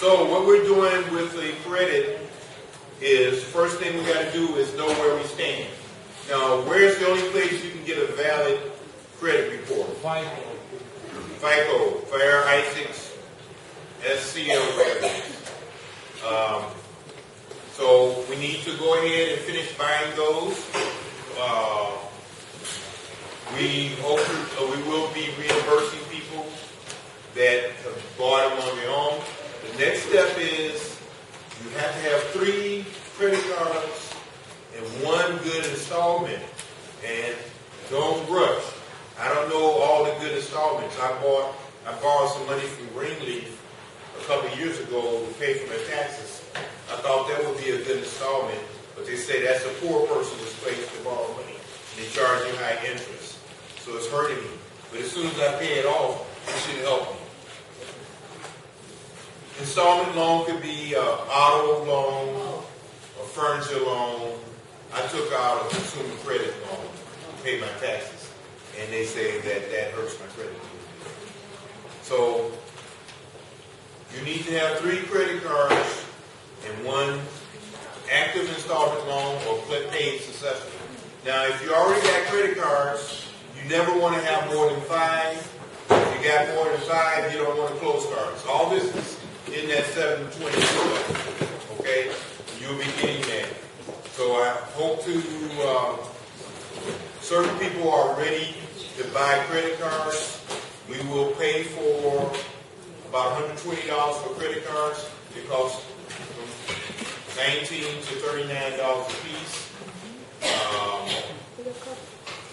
So what we're doing with the credit is, first thing we got to do is know where we stand. Now, where's the only place you can get a valid credit report? FICO, Fair Isaacs, SCL, whatever it is. So we need to go ahead and finish buying those. We will be reimbursing people that have bought them on their own. The next step is you have to have 3 credit cards and 1 good installment. And don't rush. I don't know all the good installments. I borrowed some money from Greenleaf a couple of years ago to pay for my taxes. I thought that would be a good installment, but they say that's a poor person's place to borrow money. And they charge you high interest. So it's hurting me. But as soon as I pay it off, it should help me. Installment loan could be an auto loan, a furniture loan. I took out a consumer credit loan to pay my taxes. And they say that hurts my credit. So you need to have 3 credit cards and 1 active installment loan or paid successfully. Now, if you already got credit cards, you never want to have more than 5. If you got more than 5, you don't want to close cards. All this is in that 720. Okay? You'll be getting that. So I hope to, certain people are ready to buy credit cards. We will pay for about $120 for credit cards. It costs from $19 to $39 a piece.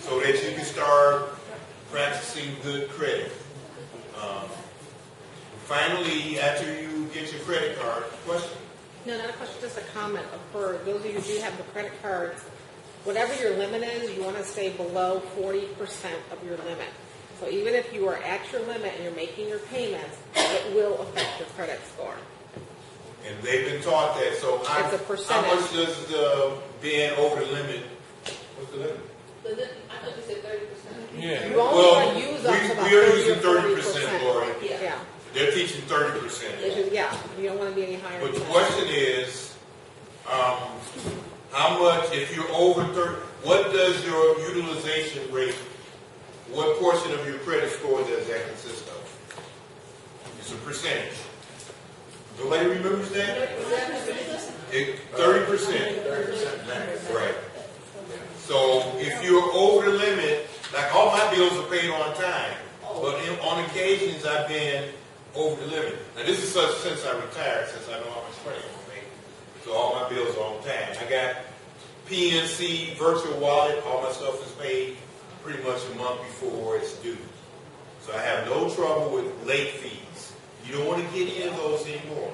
So that you can start practicing good credit. Finally, after you get your credit card, question? No, not a question, just a comment. For those of you who do have the credit cards, whatever your limit is, you want to stay below 40% of your limit. So even if you are at your limit and you're making your payments, it will affect your credit score. And they've been taught that. So It's a percentage. how much does the being over the limit? What's the limit? I thought you said 30%. Yeah. You only want to use up to about we are 30 using or 30%, Lori. Yeah. They're teaching 30%. Yeah, you don't want to be any higher. But the than that. question is, how much, if you're over 30, what does your utilization rate, what portion of your credit score does that consist of? It's a percentage. Nobody remembers that? 30%. Right. So if you're over the limit, like all my bills are paid on time, but on occasions I've been over the limit. Now this is since I retired, since I know how much money I'm making. So all my bills are on time. I got PNC virtual wallet, all my stuff is paid pretty much a month before it's due. So I have no trouble with late fees. You don't want to get in those anymore.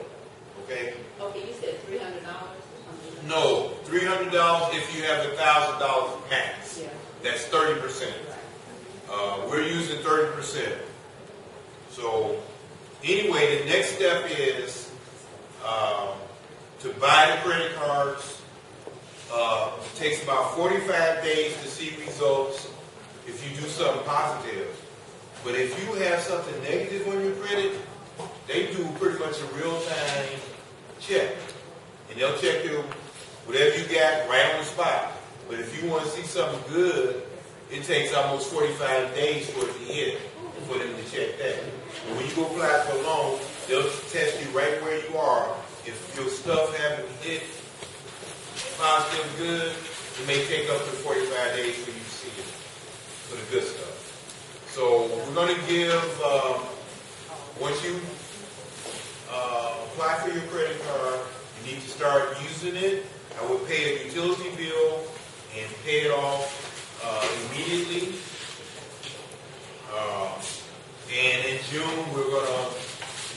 Okay? Okay, you said $300 or something? No, $300 if you have $1,000 max. Yeah. That's 30%. We're using 30%. So anyway, the next step is to buy the credit cards. It takes about 45 days to see results if you do something positive. But if you have something negative on your credit, they do pretty much a real-time check. And they'll check your whatever you got right on the spot. But if you want to see something good, it takes almost 45 days for it to hit, for them to check that. But when you go apply for a loan, they'll test you right where you are. If your stuff haven't hit positive good, it may take up to 45 days for you to see it, for the good stuff. So we're going to give, once you apply for your credit card, you need to start using it. I would pay a utility bill and pay it off immediately. And in June, we're going to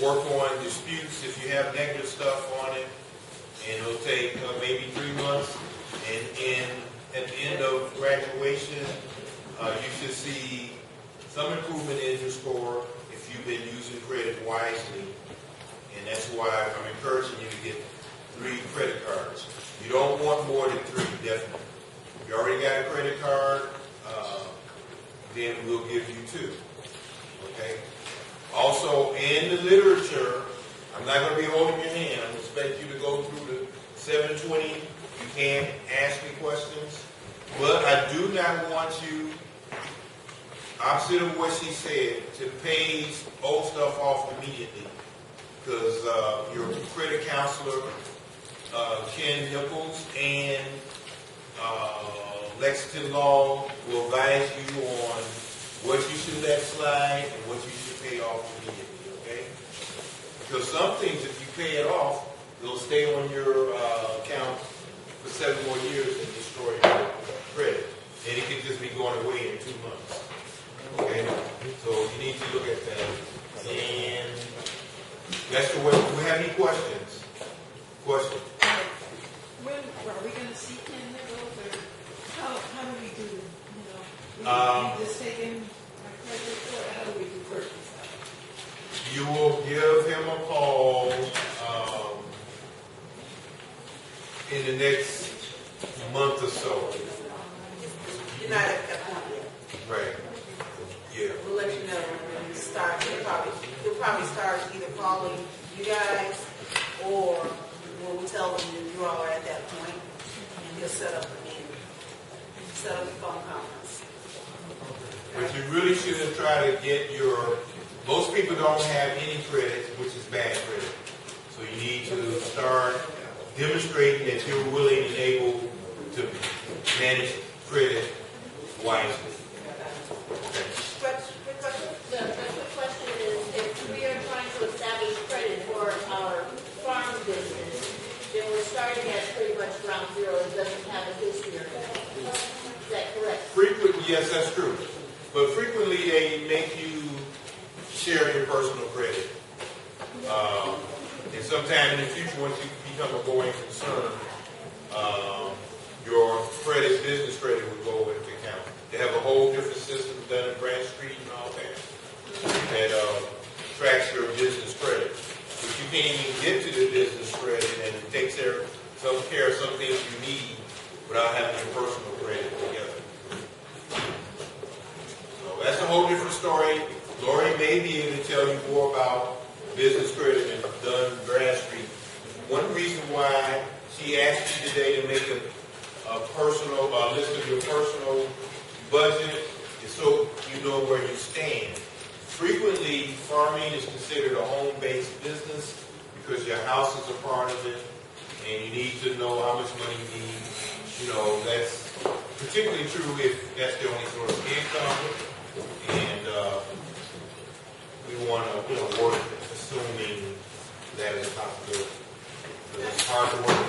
work on disputes if you have negative stuff on it. And it'll take maybe 3 months. And at the end of graduation, you should see some improvement in your score if you've been using credit wisely. And that's why I'm encouraging you to get 3 credit cards. You don't want more than 3, definitely. If you already got a credit card, then we'll give you 2. Okay? Also, in the literature, I I'm not going to be holding your hand. I'm expect you to go through the 720. You can ask me questions. But I do not want you, opposite of what she said, to pay old stuff off immediately. Because your credit counselor, Ken Nichols, and Lexington Law will advise you on what you should let slide and what you should pay off immediately, okay? Because some things, if you pay it off, it'll stay on your account for 7 more years and destroy your credit. And it could just be going away in 2 months, okay? So you need to look at that. And that's the way. Do we have any questions? Questions? When are we going to see Ken Nichols, or how do we do? We just take in our credit report. How do we do purchase? You will give him a call in the next month or so. You're not at that point yet. Right. Yeah. We'll let you know when you start. He'll probably start either calling you guys or when we tell them that you all are at that point, and he'll set up a phone conference. But you really shouldn't try to get most people don't have any credit, which is bad credit. So you need to start demonstrating that you're willing and able to manage credit wisely. The quick question is, if we are trying to establish credit for our farm business, then we're starting at pretty much ground zero. It doesn't have a history or anything. Is that correct? Frequently, yes, that's true. But frequently they make you share your personal credit. And sometime in the future, once you become a going concern, your business credit will go into account. They have a whole different system done in Branch Street and all that tracks your business credit. But you can't even get to the business credit, and it takes care of some things you need without having your personal credit together. So that's a whole different story. Lori may be able to tell you more about business credit and Dun Bradstreet. One reason why she asked you today to make a list of your personal budget is so you know where you stand. Frequently, farming is considered a home-based business because your house is a part of it, and you need to know how much money you need. That's particularly true if that's the only source of income, and we want to work assuming that is a possibility. Because it's hard to work